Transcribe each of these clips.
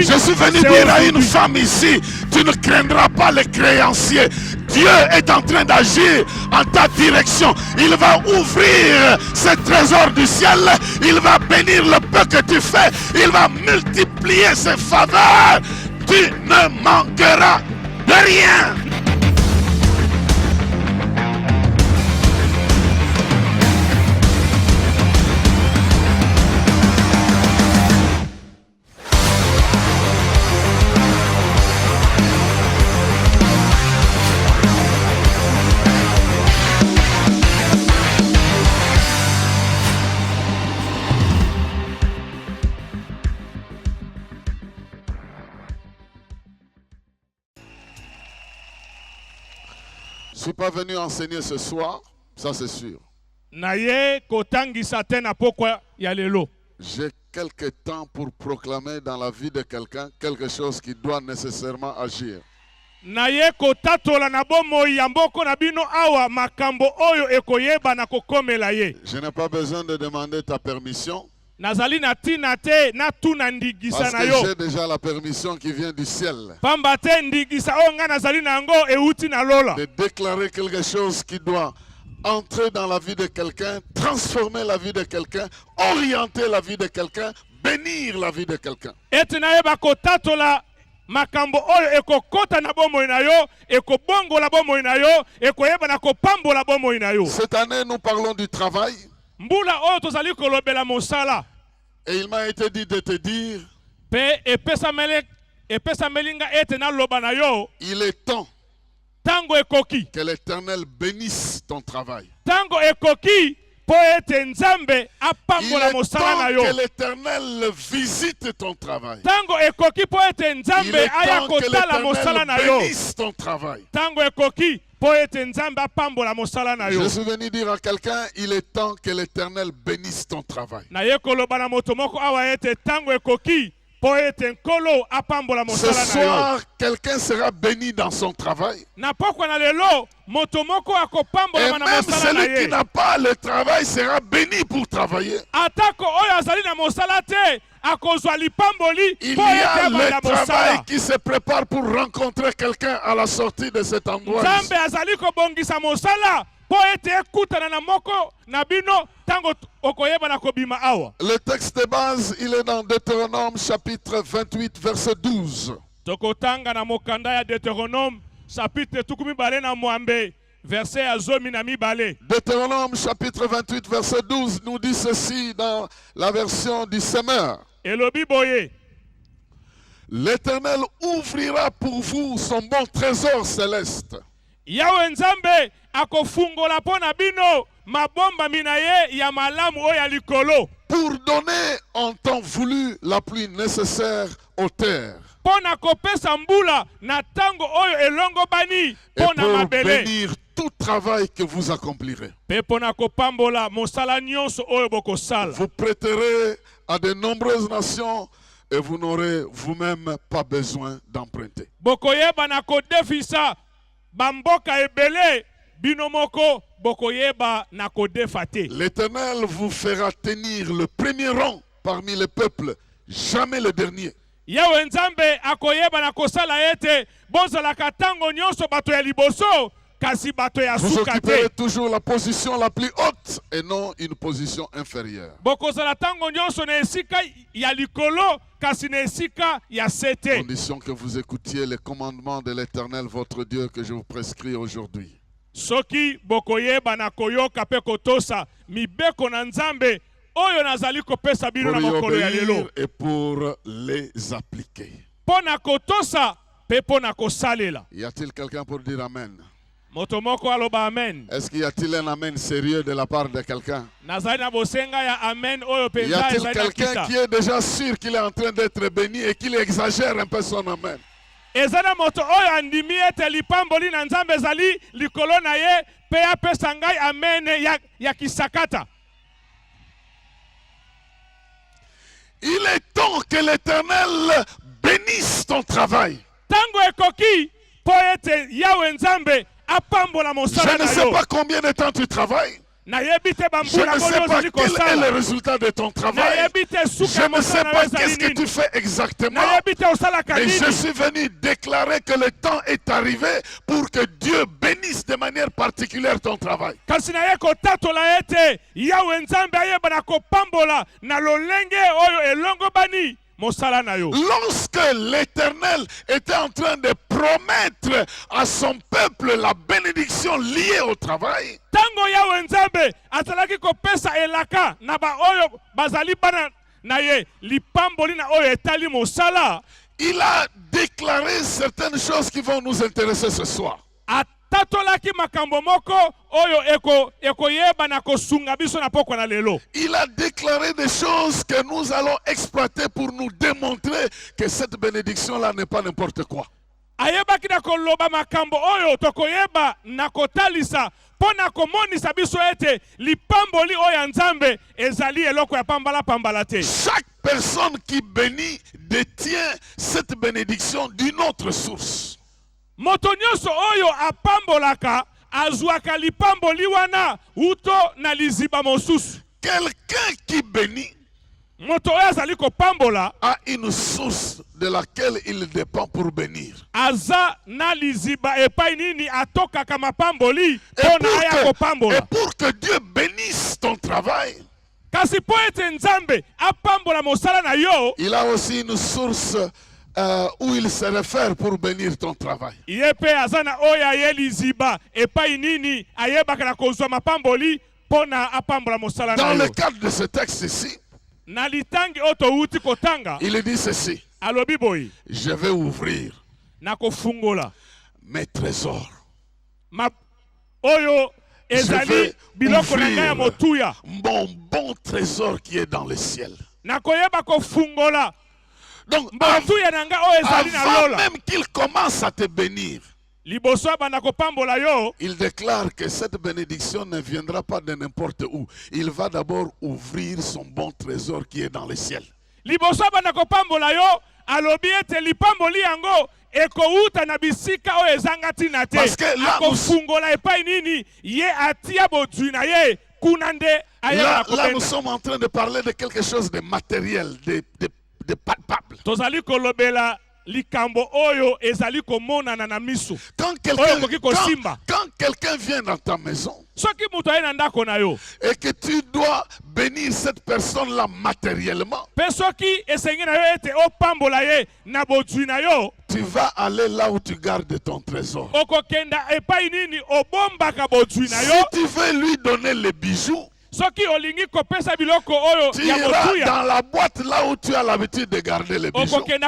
Je suis venu dire à une femme ici, tu ne craindras pas les créanciers. Dieu est en train d'agir en ta direction. Il va ouvrir ses trésors du ciel. Il va bénir le peu que tu fais. Il va multiplier ses faveurs. Tu ne manqueras de rien. Je ne suis pas venu enseigner ce soir, ça c'est sûr. J'ai quelques temps pour proclamer dans la vie de quelqu'un quelque chose qui doit nécessairement agir. Je n'ai pas besoin de demander ta permission. Parce que j'ai déjà la permission qui vient du ciel. De déclarer quelque chose qui doit entrer dans la vie de quelqu'un, transformer la vie de quelqu'un, orienter la vie de quelqu'un, bénir la vie de quelqu'un. Cette année, nous parlons du travail. Et il m'a été dit de te dire, il est temps que l'Éternel bénisse ton travail. Il est temps que l'Éternel visite ton travail. Il est temps que l'Éternel bénisse ton travail. Je suis venu dire à quelqu'un, il est temps que l'Éternel bénisse ton travail. Ce soir, quelqu'un sera béni dans son travail. Et même celui qui n'a pas le travail sera béni pour travailler. Il y a le travail qui se prépare pour rencontrer quelqu'un à la sortie de cet endroit. Le texte de base, il est dans Deutéronome chapitre 28 verset 12. Deutéronome chapitre 28 verset 12 nous dit ceci dans la version du Semeur. L'Éternel ouvrira pour vous son bon trésor céleste. Pour donner en temps voulu la pluie nécessaire aux terres. Et pour bénir tout travail que vous accomplirez. Vous prêterez à de nombreuses nations et vous n'aurez vous-même pas besoin d'emprunter. L'Éternel vous fera tenir le premier rang parmi les peuples, jamais le dernier. Vous occuperez toujours la position la plus haute et non une position inférieure. Condition que vous écoutiez les commandements de l'Éternel votre Dieu que je vous prescris aujourd'hui. Pour y obéir et pour les appliquer. Y a-t-il quelqu'un pour dire Amen? Est-ce qu'il y a-t-il un Amen sérieux de la part de quelqu'un? Y a-t-il quelqu'un qui est déjà sûr qu'il est en train d'être béni et qu'il exagère un peu son Amen? Il est temps que l'Éternel bénisse ton travail. Je ne sais pas combien de temps tu travailles. Je ne sais pas quel est le résultat de ton travail. Je ne sais pas qu'est-ce que tu fais exactement. Mais je suis venu déclarer que le temps est arrivé pour que Dieu bénisse de manière particulière ton travail. Lorsque l'Éternel était en train de promettre à son peuple la bénédiction liée au travail, il a déclaré certaines choses qui vont nous intéresser ce soir. Il a déclaré des choses que nous allons exploiter pour nous démontrer que cette bénédiction-là n'est pas n'importe quoi. Chaque personne qui bénit détient cette bénédiction d'une autre source. Motonyoso oyo apambolaka azuaka lipamboli wana uto na liziba mosusu. Quelqu'un qui bénit moto oyo azali kopambola a une source de laquelle il dépend pour bénir. Aza na liziba epai nini atoka kama pamboli pona aya kopambola. Et pour que Dieu bénisse ton travail, kasi po ete nzambe apambola mosala na yo, il a aussi une source où il se réfère pour bénir ton travail. Dans le cadre de ce texte ici, il dit ceci: je vais ouvrir mes trésors. Je vais ouvrir mon bon trésor qui est dans le ciel. Donc, avant même qu'il commence à te bénir, il déclare que cette bénédiction ne viendra pas de n'importe où. Il va d'abord ouvrir son bon trésor qui est dans le ciel. Parce que là, nous sommes en train de parler de quelque chose de matériel, de palpable. Quand quelqu'un vient dans ta maison et que tu dois bénir cette personne-là matériellement, tu vas aller là où tu gardes ton trésor. Si tu veux lui donner les bijoux, tu iras dans la boîte là où tu as l'habitude de garder les bijoux. Et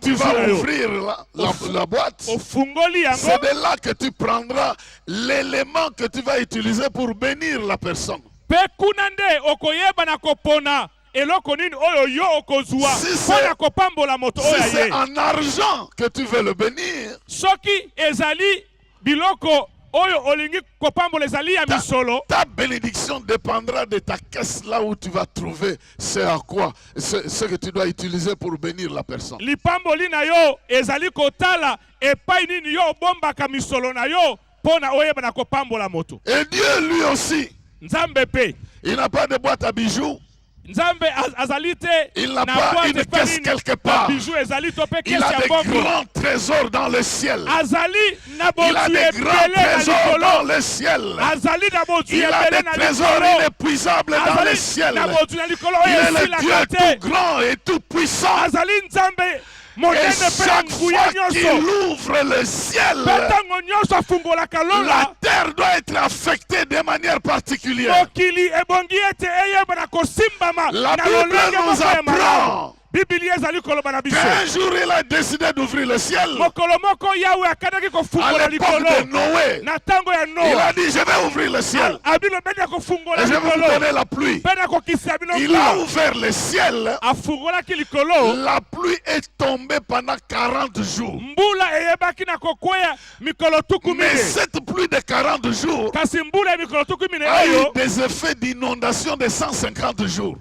tu vas ouvrir la boîte. C'est de là que tu prendras l'élément que tu vas utiliser pour bénir la personne. Si c'est en argent que tu veux le bénir, ta bénédiction dépendra de ta caisse là où tu vas trouver ce que tu dois utiliser pour bénir la personne. Et Dieu lui aussi, il n'a pas de boîte à bijoux. Il n'a pas une caisse quelque part. Il a des grands trésors dans le ciel. Il a des grands trésors dans le ciel. Il a des trésors inépuisables dans le ciel. Il est le Dieu tout grand et tout puissant. Et chaque fois qu'il ouvre le ciel, la terre doit être affectée de manière particulière. La Bible nous apprend qu'un jour il a décidé d'ouvrir le ciel. À l'époque de Noé, il a dit: je vais ouvrir le ciel et je vais vous donner la pluie. Il a ouvert le ciel. La pluie est tombée pendant 40 jours. Mais cette pluie de 40 jours a eu des effets d'inondation de 150 jours.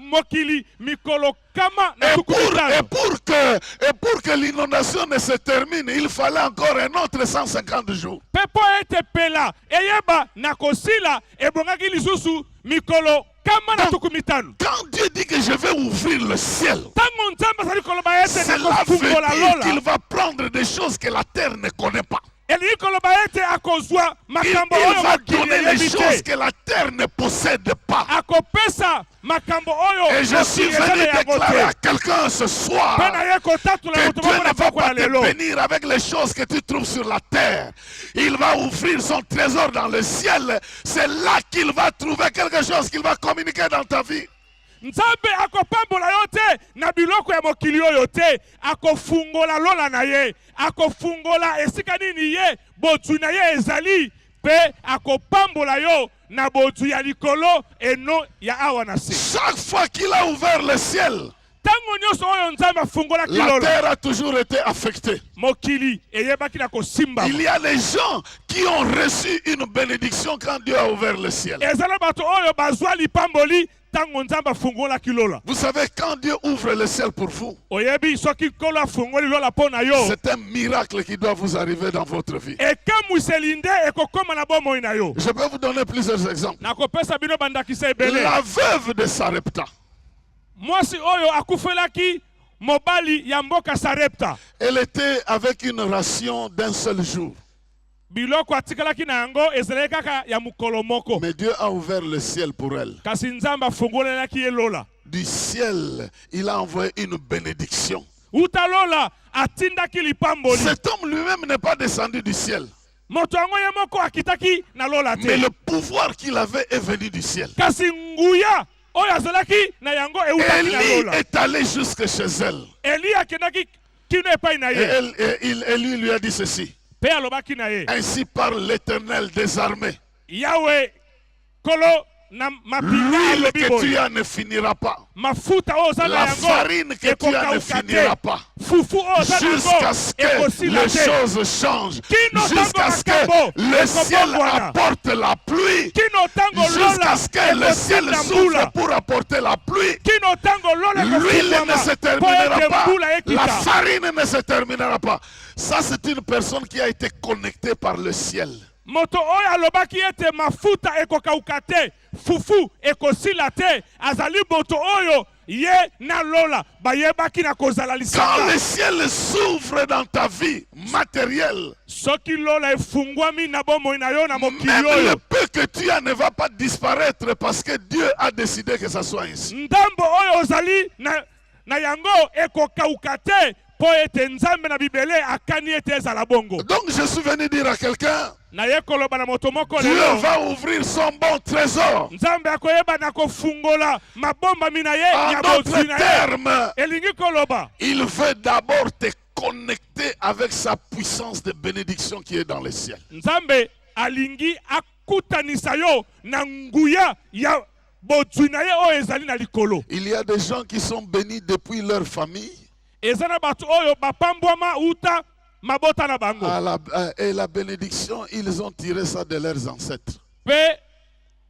mokili mikolo kama na Et tuku mitano. pour que l'inondation ne se termine, il fallait encore un autre 150 jours. Pepo ete pela eyeba na kosila ebongaki lisusu mikolo kama na tuku mitano. Quand Dieu dit que je vais ouvrir le ciel, Tango nzambe azali koloba ete na cela kofungola veut dire lola. qu'il va prendre des choses que la terre ne connaît pas. Elingi koloba ete akozwa Il makambo va oyo mokili donner les eyebi choses te. que la terre ne possède pas. Akopesa makambo oyo Et je suis mokili eza na venu yango déclarer à te. quelqu'un ce soir Mpe na ye kotatula que moto Dieu moko ne na va poko pas na te lelo. bénir avec les choses que tu trouves sur la terre. Il va ouvrir son trésor dans le ciel. C'est là qu'il va trouver quelque chose qu'il va communiquer dans ta vie. Nzambe akopambola yo te na biloko ya mokili oyo te, akofungola lola na ye, akofungola esika nini ye botu na ye ezali, pe akopambola yo na botu ya likolo eno ya awa na se. Chaque fois qu'il a ouvert le ciel, Tango nyonso oyo Nzambe afungolaki la lola, terre a toujours été affectée. mokili eyebaki na kosimba. Il y a des gens qui ont reçu une bénédiction quand Dieu a ouvert le ciel. Ezala bato oyo bazwa lipamboli tango Nzambe afungolaki lola. Vous savez, quand Dieu ouvre le ciel pour vous, Oyebi soki kolo afungoli lola po na yo, c'est un miracle qui doit vous arriver dans votre vie. ekamwiseli nde ekokoma na bomoi na yo. Je peux vous donner plusieurs exemples. Nakopesa bino bandakisa ebele. La veuve de Sarepta, Mwasi oyo akufelaki mobali ya mboka Sarepta. elle était avec une ration d'un seul jour. Biloko atikalaki na yango ezalaki kaka ya mukolo moko. Mais Dieu a ouvert le ciel pour elle. Kasi Nzambe afungolelaki ye lola. Du ciel, il a envoyé une bénédiction. Uta lola atindaki lipamboli. Cet homme lui-même n'est pas descendu du ciel. Moto yango ye moko akitaki na lola Mais te. le pouvoir qu'il avait est venu du ciel. Kasi nguya oyo azalaki na yango eutaki na Élie lola. est allé jusque chez elle. Eli akendaki kino epai na Et ye. Élie lui a dit ceci. Pe alobaki na ye. Ainsi parle l'Éternel des armées. Yahweh kolo na mapinga L'huile alobi que tu boye. as ne finira pas. Mafuta oyo oza na La yango farine que tu as ne ekokauka finira te. pas. Fufu oyo oza na Jusqu'à yango ce que ekosila les te. choses changent. Kino Jusqu'à ce tango que makambo le ciel ekobongwana. apporte la pluie. Kino tango Jusqu'à lola ce que le ciel ekotinda s'ouvre mbula. pour apporter la pluie. Kino tango lola L'huile ne se ekofungwama po terminera ete pas. mbula La ekita. farine ne se terminera pas. Ça, c'est une personne qui a été connectée par le ciel. Moto oyo alobaki ete mafuta ekokauka te, fufu ekosila te, azali moto oyo ye na lola bayebaki na kozala Quand lisanga. le ciel s'ouvre dans ta vie matérielle, Soki lola efungwami na bomoi na yo na mokili même le oyo, peu que tu as ne va pas disparaître parce que Dieu a décidé que ça soit ainsi. ndambo oyo ozali na yango ekokauka te, po ete Nzambe na Bibele akani ete ezala bongo. Donc je suis venu dire à quelqu'un, Na ye koloba na moto moko Dieu lelo, va ouvrir son bon trésor. Nzambe akoyeba na kofungola mabomba mina ye En ya d'autres bozwi na ye. termes, Elingi koloba, il veut d'abord te connecter avec sa puissance de bénédiction qui est dans le ciel. Nzambe alingi akutanisa yo na nguya ya bozwi na ye oyo ezali na likolo. Il y a des gens qui sont bénis depuis leur famille Eza na bato oyo bapambwama uta mabota na bango. et la bénédiction, ils ont tiré ça de leurs ancêtres. Pe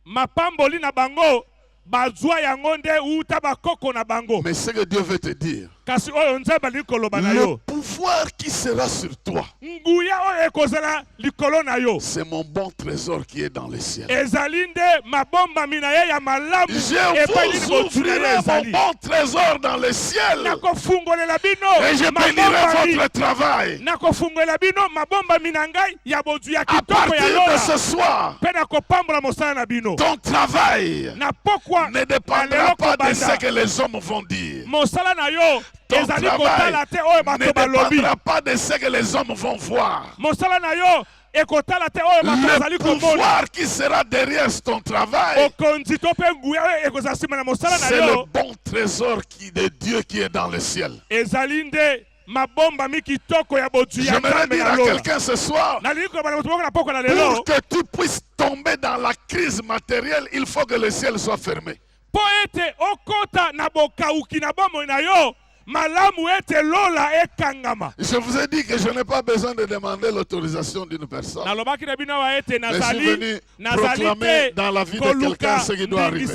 mapamboli na bango bazwa yango nde uta bakoko na bango. Mais ce que Dieu veut te dire, Kasi oyo Nzambe alingi koloba na le yo, pouvoir qui sera sur toi, nguya oyo ekozala likolo na yo c'est mon bon trésor qui est dans le ciel. ezali nde mabomba mina ye ya malamu Je epai nini vous bozwi na ye ouvrirai mon ezali. bon trésor dans le ciel Nakofungolela et bino je mabomba bénirai mi. votre travail. Nakofungolela bino mabomba mina ngai ya bozwi ya À kitoko partir ya de lola. ce soir, Mpe nakopambola mosala na bino. ton travail Na pokwa ne na dépendra lelo pas de kobanda. ce que les hommes vont dire. Mosala na yo Ton ezali travail kotala te oyo ne bato balobi. dépendra pas de ce que les hommes vont voir. Mosala na yo ekotala te oyo bato bazali Le komona. pouvoir qui sera derrière ton travail, Okonzi to mpe nguya oyo ekozala nsima na mosala na c'est le yo bon trésor de Dieu qui est dans le ciel. ezali nde mabomba mi kitoko ya bozwi ya J'aimerais Nzambe dire na à lola. quelqu'un ce soir, Nalingi koloba na moto moko na poko na pour lelo que tu puisses tomber dans la crise matérielle, il faut que le ciel soit fermé. po ete okota na bokauki na bomoi na yo malamu ete lola ekangama. Je vous ai dit que je n'ai pas besoin de demander l'autorisation d'une personne. Nalobaki na bino wa ete Je suis venu proclamer dans la vie de quelqu'un ce qui doit arriver.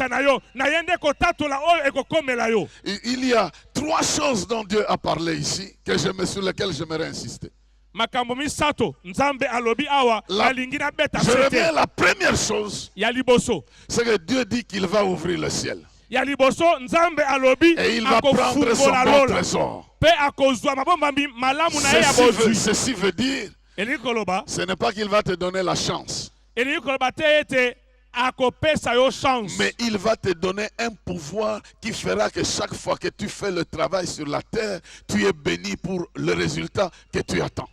Nayende kotatola oyo ekokomela yo. Il y a 3 choses dont Dieu a parlé ici sur lesquelles j'aimerais insister. Makambo misato nzambe alobi awa alingi na beta Je sete. reviens, la première chose, Ya liboso. c'est que Dieu dit qu'il va ouvrir le ciel. Ya liboso nzambe alobi Et il va prendre son bon trésor. Pe akozwa mabomba malamu na ya bozwi. Ceci veut dire, Elingi koloba. ce n'est pas qu'il va te donner la chance, Elingi koloba te ete akopesa yo chance. mais il va te donner un pouvoir qui fera que chaque fois que tu fais le travail sur la terre, tu es béni pour le résultat que tu attends.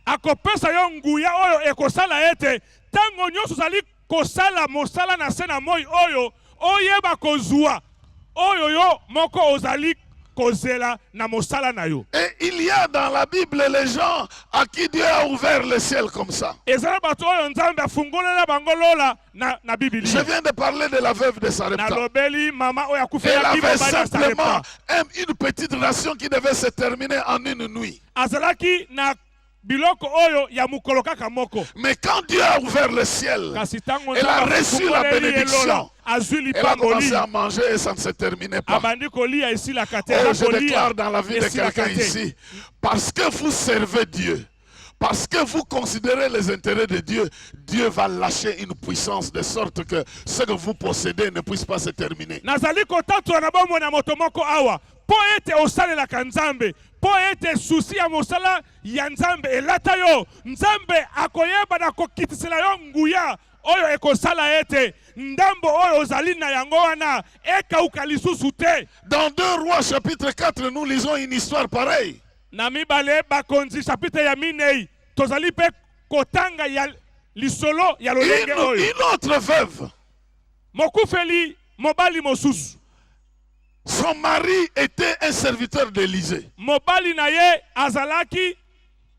Akopesa yo nguya oyo ekosala ete tango nyonso zali kosala mosala na sena moi oyo oyeba kozwa oyo yo moko ozali kozela na mosala na yo. Et il y a dans la Bible les gens à qui Dieu a ouvert le ciel comme ça. Ezala bato oyo nzambe afungolela bango lola na Biblia. Je viens de parler de la veuve de Sarepta. Nalobeli mama oyo Elle akufela avait bibo bana simplement Sarepta. une petite ration qui devait se terminer en une nuit. Azalaki na biloko oyo ya mukolo kaka moko. Mais quand Dieu a ouvert le ciel, Kasi tango elle a nzambe reçu la afungoleli ye lola, bénédiction. azwi Elle a lipango commencé li. à manger et ça ne se terminait pas. Abandi kolia esilaka te. Oh, Aza je kolia, déclare dans la vie de esilaka quelqu'un te. ici, parce que vous servez Dieu, parce que vous considérez les intérêts de Dieu, Dieu va lâcher une puissance de sorte que ce que vous possédez ne puisse pas se terminer. Nazali kotatwa na bomo na moto moko awa. Po ete osalelaka nzambe. Po ete susi ya mosala ya nzambe elata yo. Nzambe akoyeba na kokitisela yo nguya. Oyo ekosala ete ndambo oyo ozali na yango wana ekauka lisusu te. Dans 2 Rois chapitre 4, nous lisons une histoire pareille. Na mibale bakonzi chapitre ya minei. Tozali pe kotanga ya lisolo ya lolenge oyo. Une autre veuve, Mokufeli mobali mosusu. son mari était un serviteur d'Élysée. Mobali na ye azalaki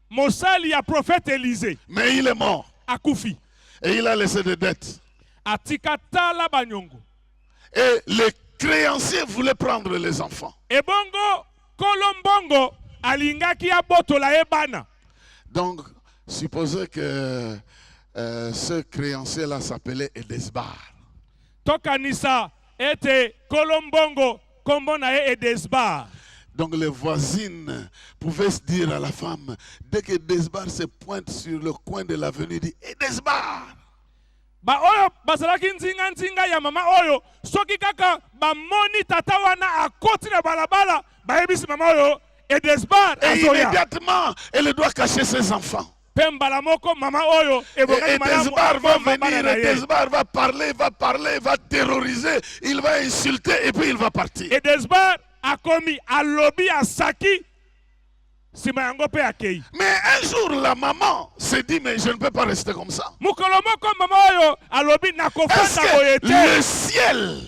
mosali ya prophète Élisée. Mais il est mort Akufi. et il a laissé des dettes. Atikatala banyongo. Et les créanciers voulaient prendre les enfants. Ebongo kolombongo alingaki ya botola ebana. Donc, supposez que ce créancier-là s'appelait Edesbar. Tokanisa ete kolombongo kombo na ye Edesbar. Donc les voisines pouvaient se dire à la femme, dès que Edesbar se pointe sur le coin de l'avenue, dit Edesbar. Ba oyo bazalaki nzinga ya mama oyo soki kaka bamoni tata wana akoti na balabala bayebisi mama oyo Edesbar Et azoya. immédiatement, elle doit cacher ses enfants. Pembala moko mama oyo ebongani malamu Edesbar va abomba bana venir, na ye. Edesbar va parler, va terroriser, il va insulter et puis il va partir. Edesbar akomi alobi asaki sima yango pe akei. Mais un jour, la maman s'est dit, mais je ne peux pas rester comme ça. Mukolo moko mama oyo alobi Est-ce nakofanda boye que te. le ciel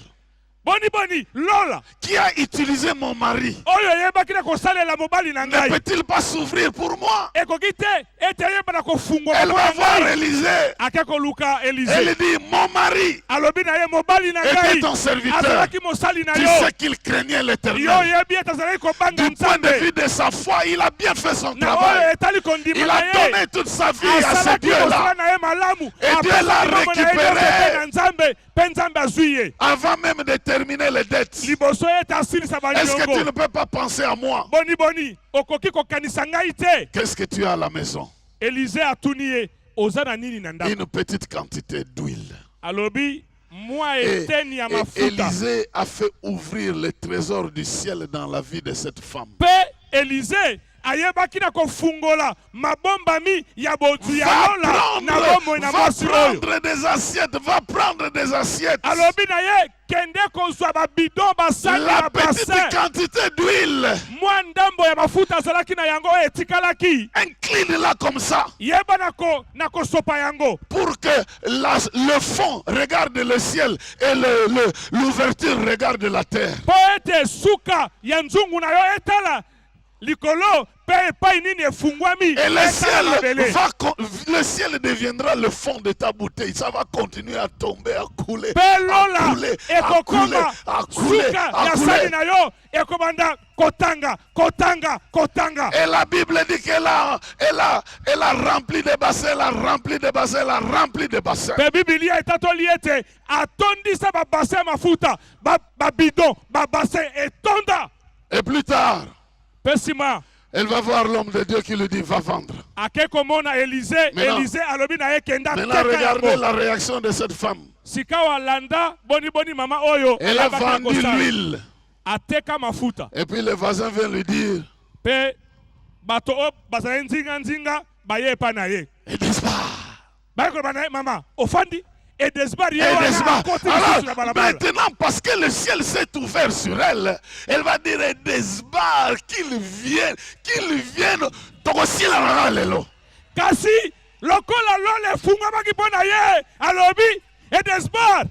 Boni lola qui a utilisé mon mari oyo yebaki na kosalela mobali na ne ngai peut-il pas s'ouvrir pour moi? ekoki te ete yeba na kofungwa Elle va voir ngai Élisée. ake koluka Elle Élisée dit, mon mari alobi na ye mobali na était ngai ton serviteur. azalaki mosali na Tu yo sais qu'il craignait yo l'Éternel. yebi ete azalaki kobanga Du point de nzambe vue de sa foi, il a bien fait son na oyo travail. etali kondima Il na a ye donné toute sa vie à ce asalaki mosala Dieu-là. na ye malamu Et Dieu l'a apesaki mambo na ye récupéré. nyonso mpe na nzambe mpe nzambe azwi ye Avant même de terminer les dettes. liboso ete asilisa Est-ce que tu ne baniongo peux pas penser à moi? boni okoki kokanisa ngai te. Qu'est-ce que tu as à la maison? Élisée atuni ye oza na nini na ndako Une petite quantité d'huile. alobi mwa Et, eteni ya et mafuta Élisée a fait ouvrir le trésor du ciel dans la vie de cette femme. mpe Élisée ayebaki na kofungola mabombami ya botu ya lola na bomoi na mwasi oyo Va prendre des assiettes. alobi na ye kende kozwa babidon basali La ya petite basin quantité d'huile. mwa ndambo ya mafuta azalaki na yango oyo etikalaki Incline-la comme ça. yeba na kosopa yango Pour que le fond regarde le ciel et l'ouverture regarde la terre. mpo ete suka ya nzungu na yo etala likolo pe epai nini efungwami Et etala le ciel deviendra le fond de ta bouteille. Ça va continuer à tomber, à couler, pe lola à couler, ekokoma à couler, suka à ya couler. sali na yo ekobanda kotanga. Et la Bible dit qu'elle a rempli des bassins, elle a rempli des bassins, elle a rempli des bassins. Pe Biblia etatoli ete atondisa babassin mafuta babidon babassin etonda. Et plus tard, Pe nsima elle va voir l'homme de Dieu qui lui dit va vendre. akekomona Élisée alobi na ye kenda Maintenant, teka regardez yango. la réaction de cette femme. Sika walanda boni mama oyo Elle a ayebaki vendu kosala. l'huile. Ateka mafuta Et puis le voisin vient lui dire, pe bato o bazali nzinga baye epa na ye et Desbar. bayekoloba na ye mama ofandi edesbar ye Et wana Desbar. akoti lisusu na Alors, balabala. maintenant, parce que le ciel s'est ouvert sur elle, elle va dire, et Desbar, qu'il vienne, Tokosila na lelo. Kasi lokola lole efungwamaki mpo na ye alobi edesbar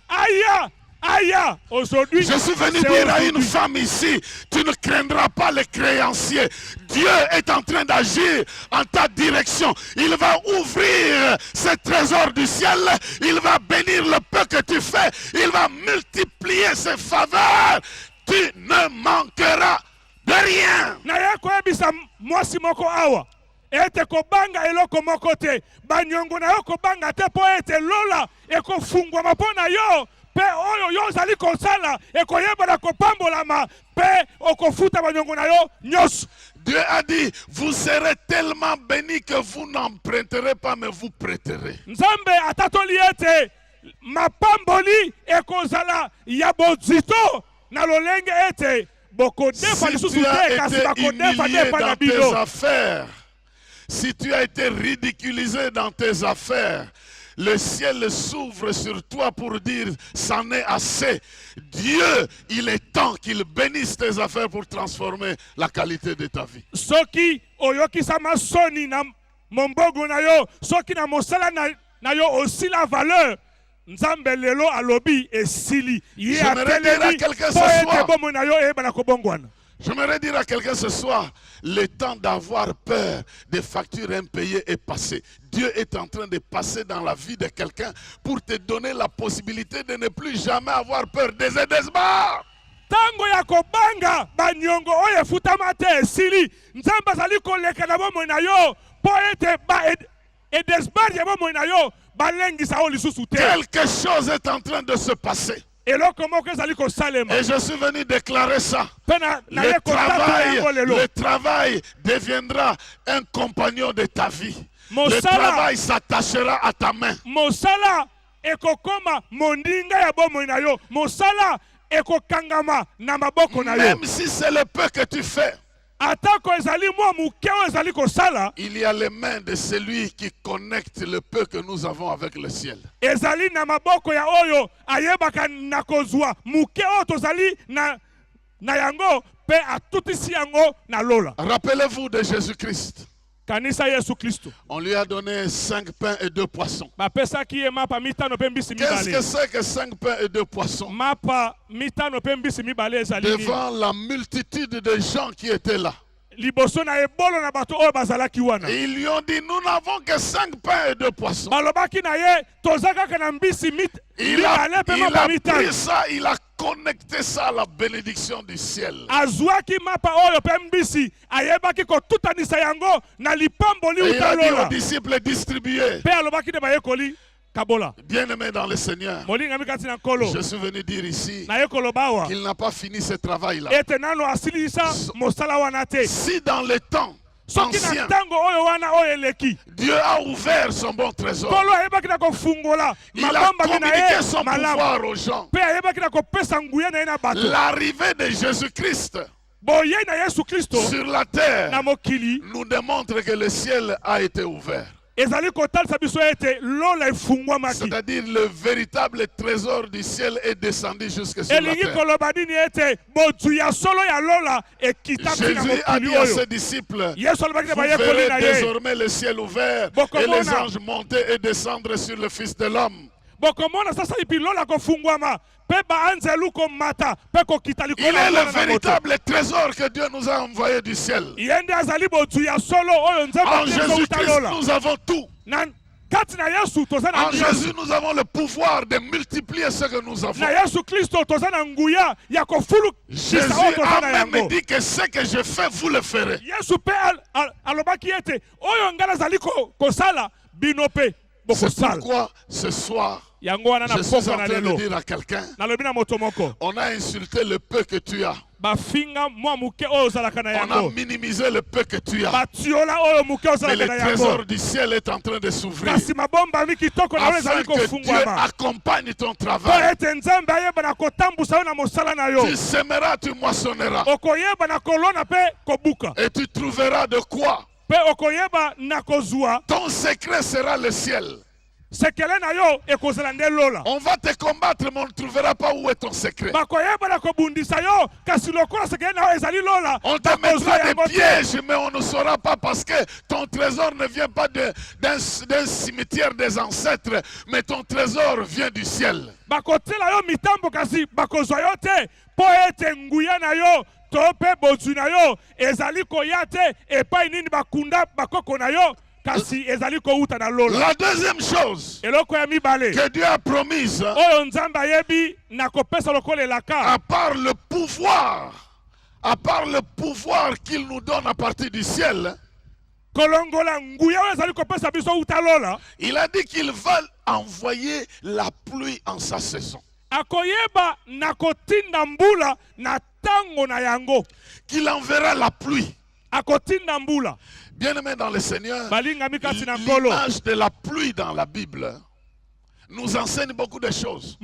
aya aujourd'hui Je suis venu c'est dire à une aujourd'hui. femme ici, tu ne craindras pas les créanciers. Dieu est en train d'agir en ta direction. Il va ouvrir ses trésors du ciel. Il va bénir le peu que tu fais. Il va multiplier ses faveurs. Tu ne manqueras de rien. na ye koyebisa mwasi moko awa ete kobanga eloko moko te banyongo na yo kobanga te mpo ete lola ekofungwama mpo na yo mpe oyo yo ozali kosala ekoyebana kopambolama mpe okofuta banyongo na yo nyonso. Dieu a dit, vous serez tellement bénis que vous n'emprunterez pas, mais vous prêterez. Nzambe atatoli ete mapamboli ekozala ya bozito na lolenge ete bokodefa Si lisusu tu as te kasi été bakodefa te humilié epa na dans tes bino. affaires, si tu as été ridiculisé dans tes affaires, le ciel s'ouvre sur toi pour dire, c'en est assez. Dieu, il est temps qu'il bénisse tes affaires pour transformer la qualité de ta vie. Soki oyokisama soni na mombogo na yo, soki na mosala na yo aussi la valeur. Nzambe lelo alobi esili. Ye J'aimerais dire à quelqu'un ce soir, bomo na yo ebana kobongwana. j'aimerais dire à quelqu'un ce soir, le temps d'avoir peur des factures impayées est passé. Dieu est en train de passer dans la vie de quelqu'un pour te donner la possibilité de ne plus jamais avoir peur des Edesbar. Tango ya kobanga banyongo oyo efutama te esili. Nzambe azali koleka na bomo na yo po ete ba edesbar ya bomo na yo balengisa o lisusu te. Quelque chose est en train de se passer. Eloko moko ezali kosalema. Et je suis venu déclarer ça. Le Le travail deviendra un compagnon de ta vie. Le Mosala. travail s'attachera à ta main. Mosala ekokoma mondinga ya bomo na yo. Mosala ekokangama na maboko na yo. Même si c'est le peu que tu fais, Atako ezali mwa muke oyo ezali kosala. il y a les mains de celui qui connecte le peu que nous avons avec le ciel. Ezali na maboko ya oyo ayebaka na kozwa muke oyo tozali na yango pe atutisi yango na lola. Rappelez-vous de Jésus-Christ. Kanisa Yesu Kristo. On lui a donné 5 pains et 2 poissons. Bapesaki ye mapa mitano pe mbisi Qu'est-ce que mibale. c'est que 5 pains et 2 poissons? Mapa mitano pe mbisi mibale ezali nini? Devant la multitude de gens qui étaient là. Liboso na ebolo na bato oyo bazalaki wana. Et ils lui ont dit, nous n'avons que 5 pains et 2 poissons. Balobaki na ye toza kaka na mbisi Il a mibale pe mapa mitano. pris ça, il a connecté ça à la bénédiction du ciel. Azwaki mapa oyo pe mbisi ayebaki kotutanisa yango na lipamboli Et il a dit aux utalola. disciples, distribuez. Pe alobaki ne bayekoli kabola. Bien-aimés dans le Seigneur, Molinga mikati na nkolo. je suis venu dire ici Na ye kolobawa. qu'il n'a pas fini ce travail-là. Ete nano asilisa mosala wana te. Si dans le temps Soki na ancien, ntango oyo wana oyo eleki. Dieu a ouvert son bon trésor, Kolo ayebaki na kofungola il a mabambaki na communiqué ye son malamu. pouvoir aux gens. Pe ayebaki na kopesa nguya na ye na bato. L'arrivée de Jésus-Christ Boye na Yesu Kristo sur la terre na mokili nous démontre que le ciel a été ouvert. ezali kotalisa biso ete lola efungwamaki. C'est-à-dire le véritable trésor du ciel est descendu jusque sur la Elingi terre. koloba nini ete botu ya solo ya lola ekitaki na Jésus a mokili dit à oyo. ses disciples, Yesu alobaki na vous bayekoli verrez na ye. désormais le ciel ouvert et Bokomona. les anges monter et descendre sur le Fils de l'homme. Bokomona sasa ipi lola kofungwama Il est le véritable trésor que Dieu nous a envoyé du ciel. En Jésus-Christ, nous avons tout. En Jésus, nous avons le pouvoir de multiplier ce que nous avons. Jésus a même dit que ce que je fais, vous le ferez. C'est pourquoi ce soir, je suis en train de dire à quelqu'un, on a insulté le peu que tu as. On a minimisé le peu que tu as. Mais le trésor du ciel est en train de s'ouvrir. Afin que Dieu accompagne ton travail. Tu sèmeras, tu moissonneras. Et tu trouveras de quoi. Ton secret sera le ciel. On va te combattre, mais on ne trouvera pas où est ton secret. On te mettra des pièges, mais on ne saura pas parce que ton trésor ne vient pas d'un cimetière des ancêtres, mais ton trésor vient du ciel. La deuxième chose que Dieu a promise, à part le pouvoir qu'il nous donne à partir du ciel, il a dit qu'il va envoyer la pluie en sa saison. Qu'il enverra la pluie. Bien-aimés dans le Seigneur, l'image de la pluie dans la Bible nous enseigne beaucoup de choses.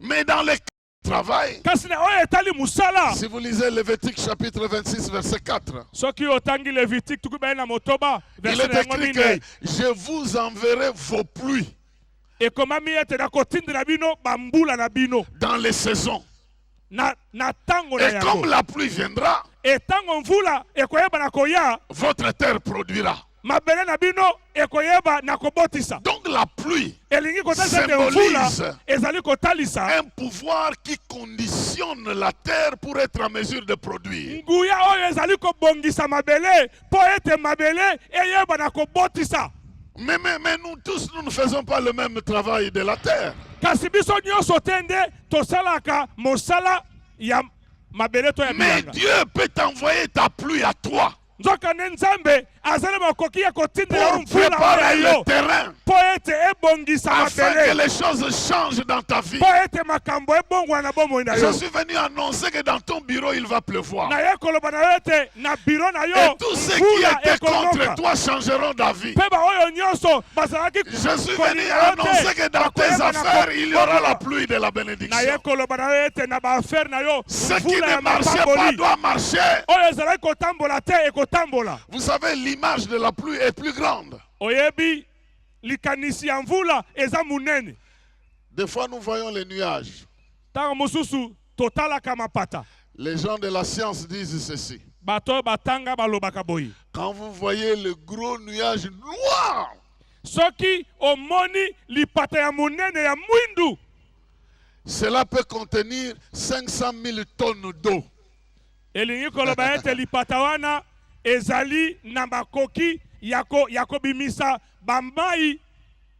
Mais dans le travail, si vous lisez Lévitique chapitre 26 verset 4, il est écrit que je vous enverrai vos pluies dans les saisons. Et comme la pluie viendra, votre terre produira. Donc la pluie symbolise un pouvoir qui conditionne la terre pour être en mesure de produire. Mais nous tous, nous ne faisons pas le même travail de la terre. Mais Dieu peut t'envoyer ta pluie à toi pour préparer le terrain afin que les choses changent dans ta vie. Je suis venu annoncer que dans ton bureau il va pleuvoir. Et tous ceux qui étaient contre toi changeront d'avis. Je suis venu annoncer que dans tes affaires il y aura la pluie de la bénédiction. Ce qui ne marchait pas doit marcher. Vous savez, l'image de la pluie est plus grande. Des fois, nous voyons les nuages. Les gens de la science disent ceci. Quand vous voyez le gros nuage noir, cela peut contenir 500 000 tonnes d'eau. Ezali nambakoki yako bimisa bambai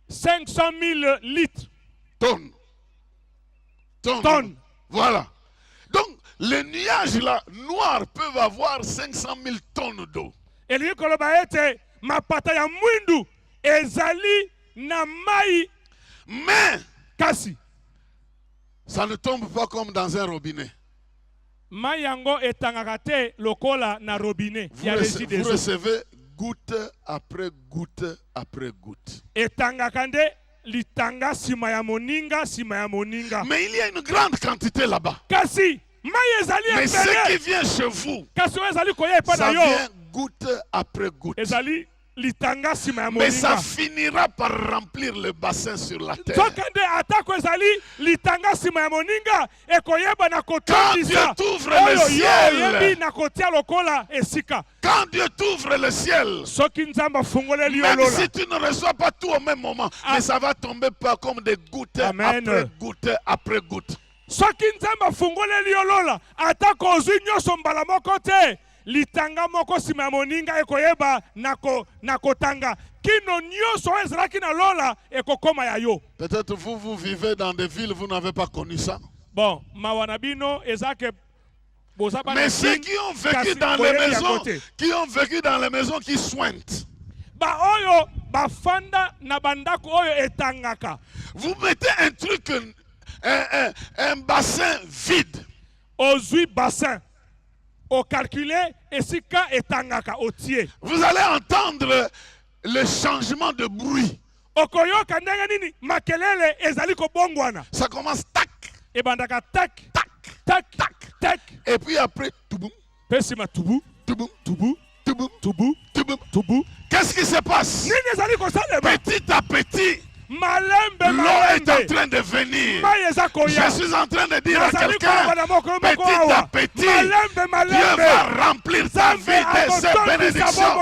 500 000 litres. Tonnes. Voilà. Donc, les nuages là, noirs peuvent avoir 500 000 tonnes d'eau. Mais, ça ne tombe pas comme dans un robinet. Vous recevez goutte après goutte après goutte. Mais il y a une grande quantité là-bas. Mais ce qui vient chez vous, ça vient goutte après goutte. litanga nsima ya Mais ça moninga. finira par remplir le bassin sur la terre. Nzokande atako ezali litanga nsima ya moninga ekoyeba na Quand kotondisa Dieu t'ouvre le oyo yo ciel. oyebi na kotia lokola esika. Quand Dieu t'ouvre le ciel, Soki nzambe afungoleli yo même lola. si tu ne reçois pas tout au même moment, mais ça va tomber pas comme des gouttes Amen. après goutte après goutte. Soki nzambe afungoleli yo lola atako ozwi nyonso mbala moko te litanga moko nsima ya moninga ekoyeba na kotanga kino nyonso oyo ezalaki na lola ekokoma ya yo. Peut-être vous vivez dans des villes, vous n'avez pas connu ça. Bon, mawa na bino ezake boza bana Mais ceux qui ont vécu dans les maisons, qui sointent, ba oyo bafanda na bandako oyo etangaka. vous mettez un truc, un bassin vide. Ozui bassin. O calculer esika etangaka otie. Vous allez entendre le changement de bruit. Okoyoka ndenge nini makelele ezali kobongwana. Ça commence tac, Ebandaka tak tac, tak tac. tak. Et puis après, touboum, Pesima tubu touboum, tubu touboum, tubu touboum. tubu. Qu'est-ce qui se passe? Nini ezali kosalema? Petit à petit, Malembe l'eau est en malembe. train de venir. Mai eza Je koya. suis en train de dire à Nazali quelqu'un, koloba na moko petit moko à awa. petit, Malembe Dieu malembe. va remplir ta vie de ses bénédictions.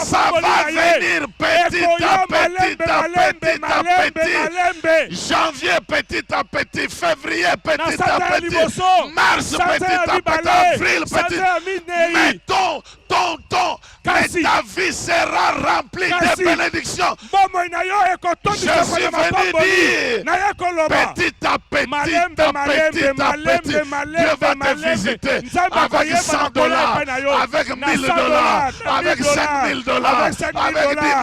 Ça va venir petit à petit, petit à petit. Janvier petit à petit, février petit à petit, mars petit à petit, avril petit. Mais mais ta vie sera remplie de bénédictions. Je suis venu dire, petit à petit, Dieu va te visiter avec 100 dollars, avec 1000 dollars, avec 5000 dollars, avec 10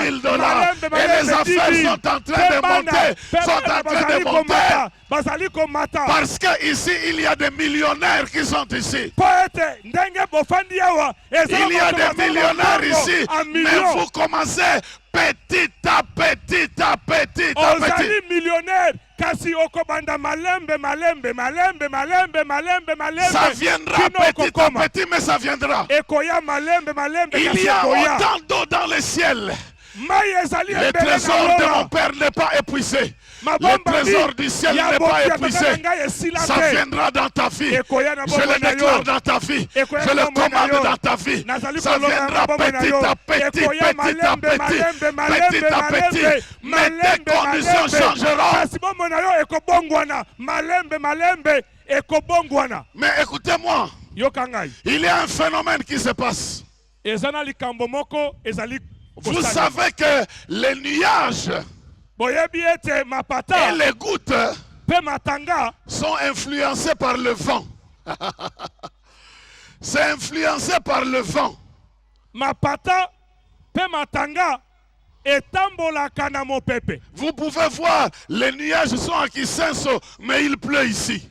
000 dollars. Et les affaires sont en train de monter, Parce qu'ici, il y a des millionnaires qui sont ici. Il y a des millionnaires ici, mais vous commencez petit à petit, à petit, à petit. millionnaire. Kasi okobanda malembe. Ça viendra petit à petit, mais ça viendra. Ekoya malembe. Il y a autant d'eau dans le ciel. Le trésor de mon Père n'est pas épuisé. Le trésor du ciel n'est pas épuisé. Ça viendra dans ta vie. Je le déclare dans ta vie. Je le commande dans ta vie. Ça viendra petit à petit, petit à petit, petit à petit. Mais tes conditions changeront. Mais écoutez-moi, il y a un phénomène qui se passe. Vous savez que les nuages et les gouttes sont influencés par le vent. C'est influencé par le vent. Vous pouvez voir, les nuages sont à Kisenso, mais il pleut ici.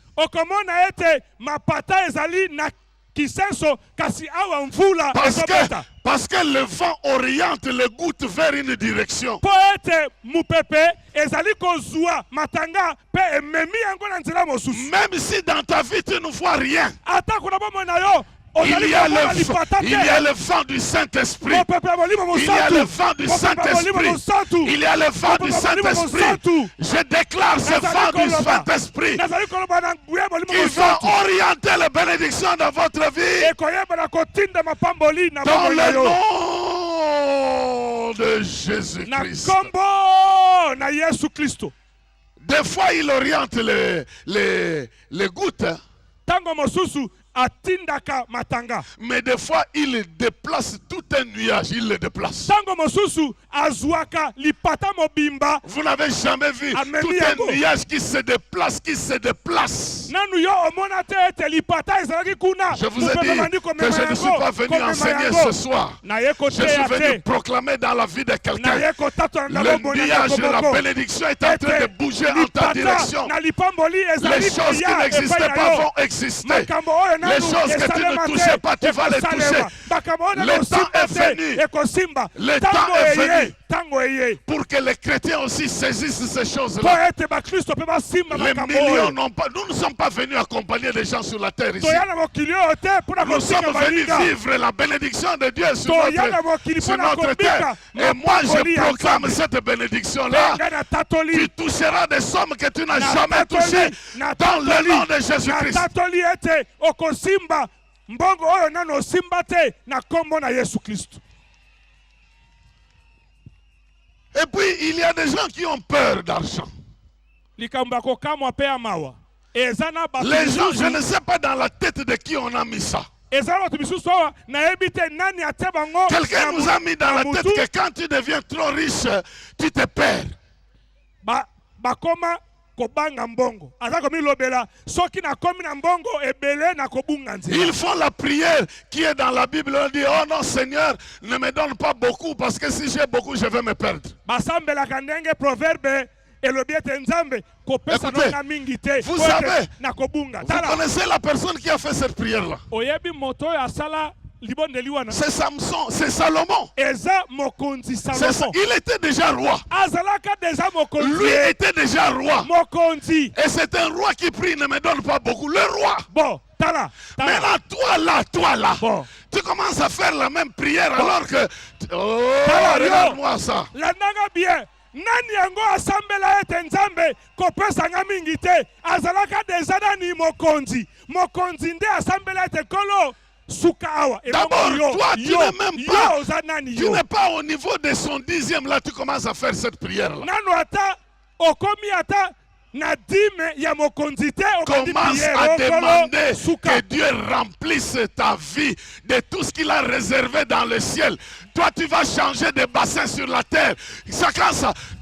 Parce que le vent oriente les gouttes vers une direction. Même si dans ta vie tu ne vois rien, il y a le vent du Saint-Esprit. Il y a le vent du Saint-Esprit. Il y a le vent du Saint-Esprit. Je déclare ce vent du Saint-Esprit qui va orienter les bénédictions dans votre vie. Dans le nom de Jésus-Christ. Des fois, il oriente les gouttes. Mais des fois, il déplace tout un nuage, il le déplace. Vous n'avez jamais vu tout un nuage qui se déplace, Je vous ai dit que je ne suis pas venu enseigner ce soir. Je suis venu proclamer dans la vie de quelqu'un. Le nuage de la bénédiction est en train de bouger en ta direction. Les choses qui n'existaient pas vont exister. Les choses que tu ne touchais pas, tu vas les toucher. Le temps est venu. Le temps est venu pour que les chrétiens aussi saisissent ces choses-là. Les millions n'ont pas. Nous ne sommes pas venus accompagner les gens sur la terre ici. Nous sommes venus vivre la bénédiction de Dieu sur notre terre. Et moi, je proclame cette bénédiction-là. Tu toucheras des sommes que tu n'as jamais touchées dans le nom de Jésus-Christ. Et puis, il y a des gens qui ont peur d'argent. Les gens, je ne sais pas dans la tête de qui on a mis ça. Quelqu'un nous a mis dans la tête que quand tu deviens trop riche, tu te perds. Ils font la prière qui est dans la Bible. On dit, oh non Seigneur, ne me donne pas beaucoup parce que si j'ai beaucoup, je vais me perdre. Écoutez, vous savez, vous connaissez la personne qui a fait cette prière-là. C'est Samson, c'est Salomon. Il était déjà roi. Lui était déjà roi. Et c'est un roi qui prie, ne me donne pas beaucoup. Le roi. Maintenant, toi là, tu commences à faire la même prière alors que... Oh, regarde-moi ça. Nani yango asambela ete nzambe kopesa nga mingi te azalaka deja nani mokonzi nde asambela ete kolo suka awa. D'abord, toi, tu n'es même pas, tu n'es pas au niveau de son 10e, là tu commences à faire cette prière là. Nanu ata okomi ata na dime ya mokonzi te. Commence à demander que Dieu remplisse ta vie de tout ce qu'il a réservé dans le ciel. Toi, tu vas changer de bassin sur la terre.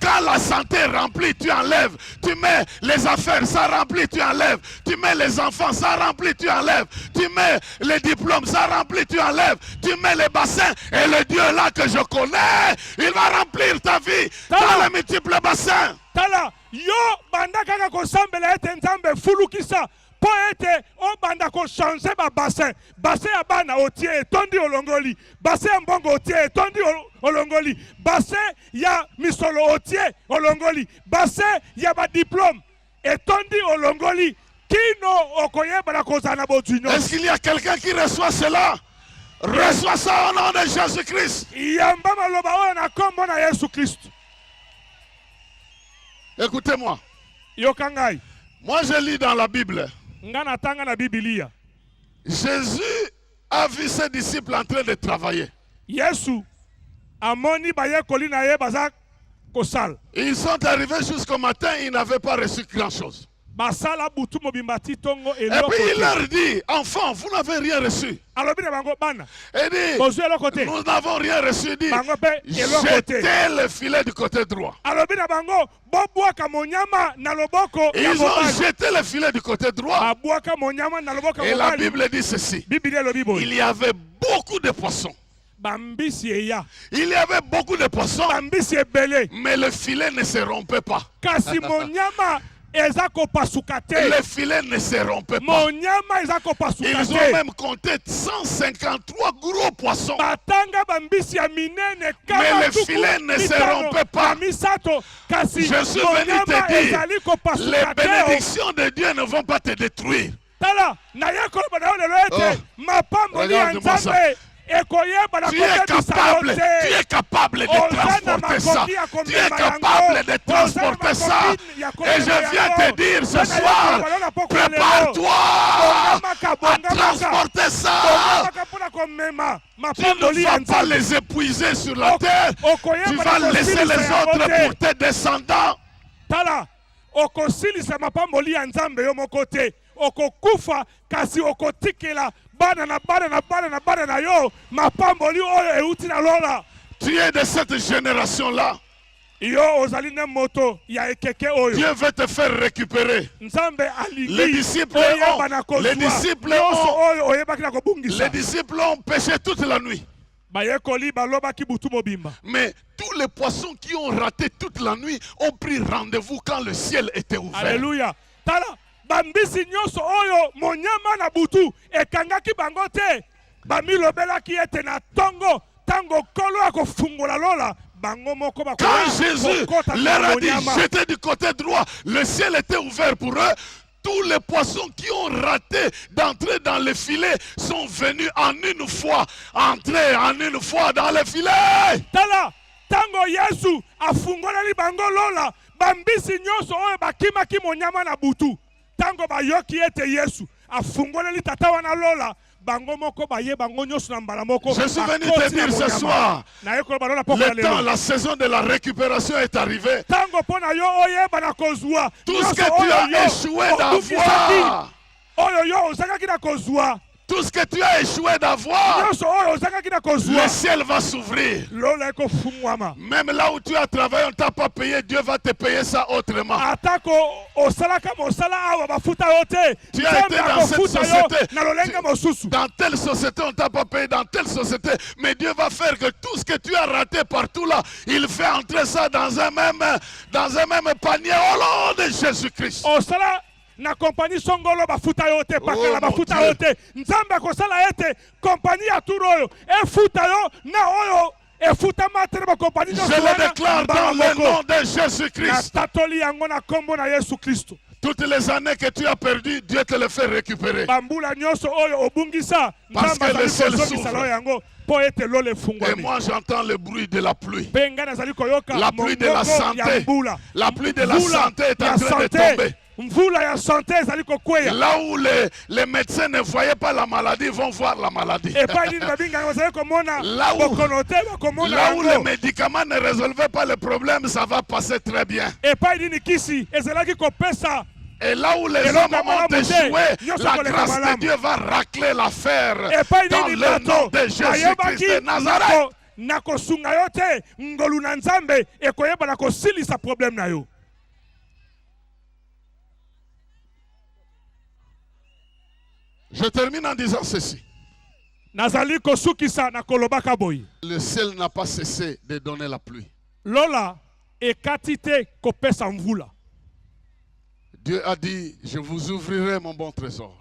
Quand la santé est remplie, tu enlèves. Tu mets les affaires, ça remplit, tu enlèves. Tu mets les enfants, ça remplit, tu enlèves. Tu mets les diplômes, ça remplit, tu enlèves. Tu mets les bassins. Et le Dieu là que je connais, il va remplir ta vie dans les multiples bassins. Tala, yo banda kaka ko sambela ete nzambe fulukisa. Po ete o banda ko changer ba bassin ya bana otie etondi olongoli, bassin ya mbongo otie etondi olongoli, bassin ya misolo otie olongoli, bassin ya ba diplôme etondi olongoli. Kino okoyeba na kozana botuno. Est-ce qu'il y a quelqu'un qui reçoit cela? Reçois ça au nom de Jésus-Christ. Yamba maloba oyo na kombo na Yesu Christ. Écoutez-moi. Yokangai. Moi je lis dans la Bible. Jésus a vu ses disciples en train de travailler. Yesu amoni baye kolina ye bazak kosal. Ils sont arrivés jusqu'au matin, ils n'avaient pas reçu grand-chose. Et puis il leur dit, enfants, vous n'avez rien reçu. Et dit, nous n'avons rien reçu. Dit, jetez le filet du côté droit. Ils ont jeté le filet du côté droit. Et la Bible dit ceci. Il y avait beaucoup de poissons. Il y avait beaucoup de poissons. Mais le filet ne se rompait pas. Le filet ne se rompait pas. Ils ont même compté 153 gros poissons. Mais le filet ne se rompait pas. Je suis venu te dire, les bénédictions de Dieu ne vont pas te détruire. Regarde-moi ça. Tu es capable de transporter ça. Tu es capable de transporter ça. Et je viens te dire ce soir, prépare-toi à transporter ça. Tu ne vas pas les épuiser sur la terre. Tu vas laisser les autres pour tes descendants. Okokufa kasi okotikela bana na yo mapamboli oyo euti na lola. Tu es de cette génération-là. Yo ozali na moto ya ekeke oyo. Dieu veut te faire récupérer. Nzambe alingi. Les disciples ont péché toute la nuit. Mais tous les poissons qui ont raté toute la nuit ont pris rendez-vous quand le ciel était ouvert. Alléluia. Tala bambisi nyonso oyo monyama na butu ekangaki bango te bamilobelaki ete na tongo tango kolo akofungola lola bango moko Quand Jésus leur a dit jetez du côté droit, le ciel était ouvert pour eux. Tous les poissons qui ont raté d'entrer dans le filet sont venus en une fois, entrer en une fois dans le filet. Tala tango Yesu afungoleli bango lola bambisi nyonso oyo bakimaki monyama na butu tango bayoki ete Yesu afungoleli tata wana lola bango moko baye bango nyonso na mbala moko. Je suis venu te dire ce soir, le temps, la saison de la récupération est arrivée. Tango pona yo oyeba na kozwa Tout ce que tu as échoué d'avoir, oyo yo ozakaki na kozwa, tout ce que tu as échoué d'avoir, nyonso oyo ozakaki na kozwa, le ciel va s'ouvrir. lola ekofungwama. Même là où tu as travaillé, on ne t'a pas payé, Dieu va te payer ça autrement. Atako osalaka mosala awa bafuta yo te, Tu as été dans cette société, na lolenga mosusu. dans telle société on ne t'a pas payé, dans telle société, mais Dieu va faire que tout ce que tu as raté partout là, il fait entrer ça dans un même panier au nom de Jésus-Christ. Osala na compagnie songolo bafuta yo te, pakala bafuta yo te, nzambe akosala ete compagnie ya turo oyo efuta yo na oyo efuta matere ba compagnie. Je le déclare dans le nom de Jésus-Christ. Na tatoli yango na kombo na Yesu Kristo. Toutes les années que tu as perdues, Dieu te les fait récupérer. Bambula nyonso oyo obungisa, Parce que le ciel s'ouvre. yango po ete lole Et fungwami. moi j'entends le bruit de la pluie. Benga nazali koyoka La pluie de la santé. La pluie de la santé est en train de tomber. Mvula ya santé ezali kokweya. Là où les médecins ne voyaient pas la maladie, vont voir la maladie. Epai nini babinga bazali komona Là où- bokono te bakomona Là où les yango. médicaments ne résolvaient pas le problème, ça va passer très bien. Epai nini kisi ezalaki kopesa. Et là où les Et hommes l'homme ont malamu échoué, te, nyonso la koleka grâce de malamu. Dieu va racler l'affaire Epai dans nini le nom bato de Jésus-Christ bayebaki de Nazareth. na kosunga yo te ngolu na nzambe ekoyeba na kosilisa problème na yo. Je termine en disant ceci. Nazali kosukisa na kolobaka boy. Le ciel n'a pas cessé de donner la pluie. Lola ekati te kopesa mvula. Dieu a dit, je vous ouvrirai mon bon trésor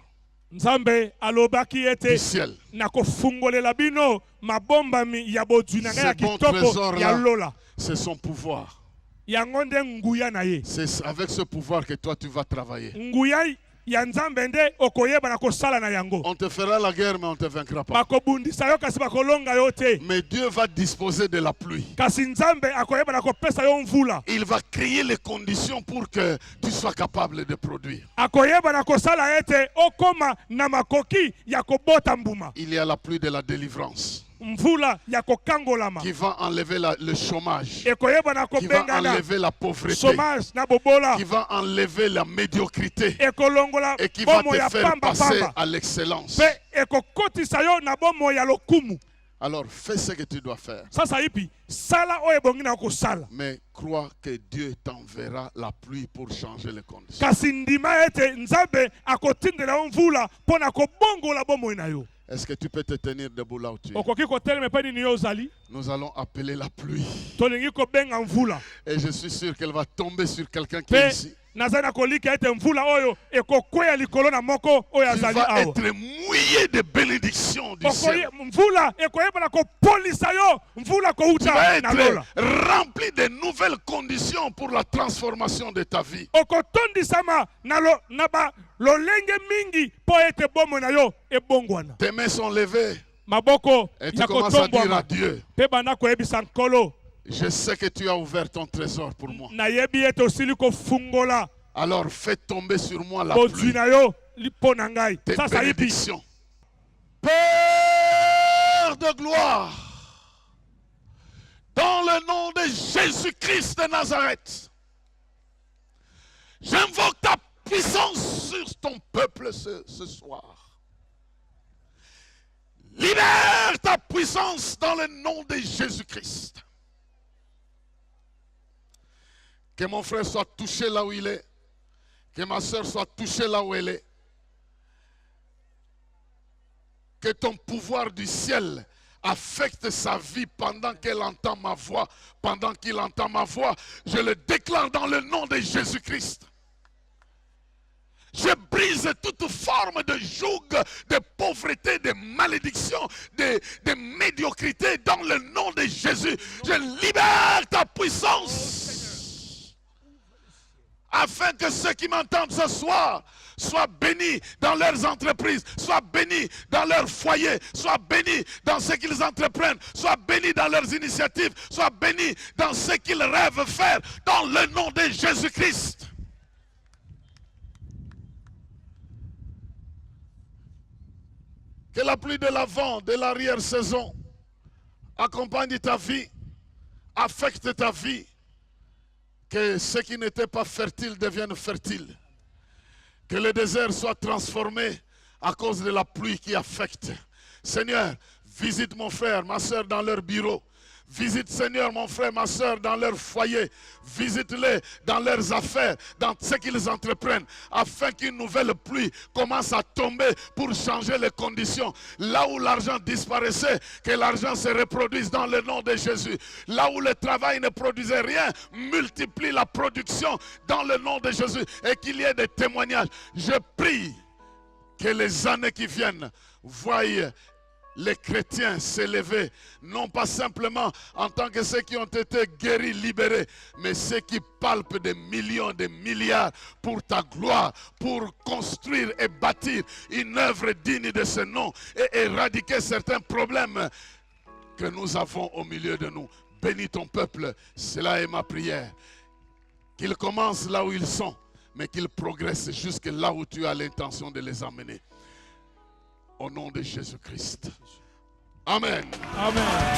Nzambe alobaki du ete ciel. na kofungolela bino mabombami ya bodwina Ce ya bon kitoko ya trésor-là, lola. c'est son pouvoir. Yango nde nguya na ye. C'est avec ce pouvoir que toi tu vas travailler. Nguya ya nzambe nde okoyeba na kosala na yango. On te fera la guerre, mais on ne te vaincra pas. Bakobundisa yo kasi bakolonga yo te. Mais Dieu va disposer de la pluie. Kasi nzambe akoyeba na kopesa yo mvula. Il va créer les conditions pour que tu sois capable de produire. Akoyeba na kosala ete okoma na makoki ya kobota mbuma. Il y a la pluie de la délivrance Mvula ya kokangolama. qui va enlever le chômage, Ekoyeba na qui va kobenga na enlever la pauvreté, chômage na bobola. qui va enlever la médiocrité Ekolongola et qui va bomo te ya faire pamba passer pamba. à l'excellence. Pe ekokotisa yo na bomo ya lokumu. Alors fais ce que tu dois faire. Sasa ipi sala oyo ebongi na kosala. Mais crois que Dieu t'enverra la pluie pour changer les conditions. Kasi ndima ete nzambe akotindela yo mvula mpo na kobongola bomoi na yo. Est-ce que tu peux te tenir debout là où tu es? Okoki kotelema epai nini yo ozali. Nous allons appeler la pluie. Tolingi kobenga mvula. Et je suis sûr qu'elle va tomber sur quelqu'un qui est Pe ici. nazali na kolika ete mvula oyo ekokweya likolo na moko oyo Tu azali vas awa. être mouillé de bénédictions du ciel. Mvula ekoyeba na kopolisa yo mvula Tu vas kouta na lola. être rempli de nouvelles conditions pour la transformation de ta vie. Okotondisama na lolenge mingi po ete bomo na yo ebongwana. Tes mains sont levées Maboko et tu ya commences à dire à kotombwama Dieu, pe banda koyebisa nkolo je sais que tu as ouvert ton trésor pour moi. nayebi ete osili kofungola Alors fais tomber sur moi la pluie, bozwi na yo mpo na ngai. tes Sasa ipi bénédictions. Père de gloire, dans le nom de Jésus-Christ de Nazareth, j'invoque ta puissance sur ton peuple ce soir. Libère ta puissance dans le nom de Jésus-Christ. Que mon frère soit touché là où il est. Que ma soeur soit touchée là où elle est. Que ton pouvoir du ciel affecte sa vie pendant qu'elle entend ma voix. Pendant qu'il entend ma voix, je le déclare dans le nom de Jésus-Christ. Je brise toute forme de joug, de pauvreté, de malédiction, de médiocrité dans le nom de Jésus. Je libère ta puissance. Afin que ceux qui m'entendent ce soir soient bénis dans leurs entreprises, soient bénis dans leurs foyers, soient bénis dans ce qu'ils entreprennent, soient bénis dans leurs initiatives, soient bénis dans ce qu'ils rêvent faire, dans le nom de Jésus-Christ. Que la pluie de l'avant, de l'arrière-saison accompagne ta vie, affecte ta vie. Que ce qui n'était pas fertile devienne fertile. Que le désert soit transformé à cause de la pluie qui affecte. Seigneur, visite mon frère, ma soeur dans leur bureau. Visite, Seigneur, mon frère, ma soeur, dans leur foyer. Visite-les dans leurs affaires, dans ce qu'ils entreprennent, afin qu'une nouvelle pluie commence à tomber pour changer les conditions. Là où l'argent disparaissait, que l'argent se reproduise dans le nom de Jésus. Là où le travail ne produisait rien, multiplie la production dans le nom de Jésus. Et qu'il y ait des témoignages. Je prie que les années qui viennent voient les chrétiens s'élever, non pas simplement en tant que ceux qui ont été guéris, libérés, mais ceux qui palpent des millions, des milliards pour ta gloire, pour construire et bâtir une œuvre digne de ce nom et éradiquer certains problèmes que nous avons au milieu de nous. Bénis ton peuple, cela est ma prière. Qu'ils commencent là où ils sont, mais qu'ils progressent jusque là où tu as l'intention de les amener. Au nom de Jésus-Christ. Amen. Amen.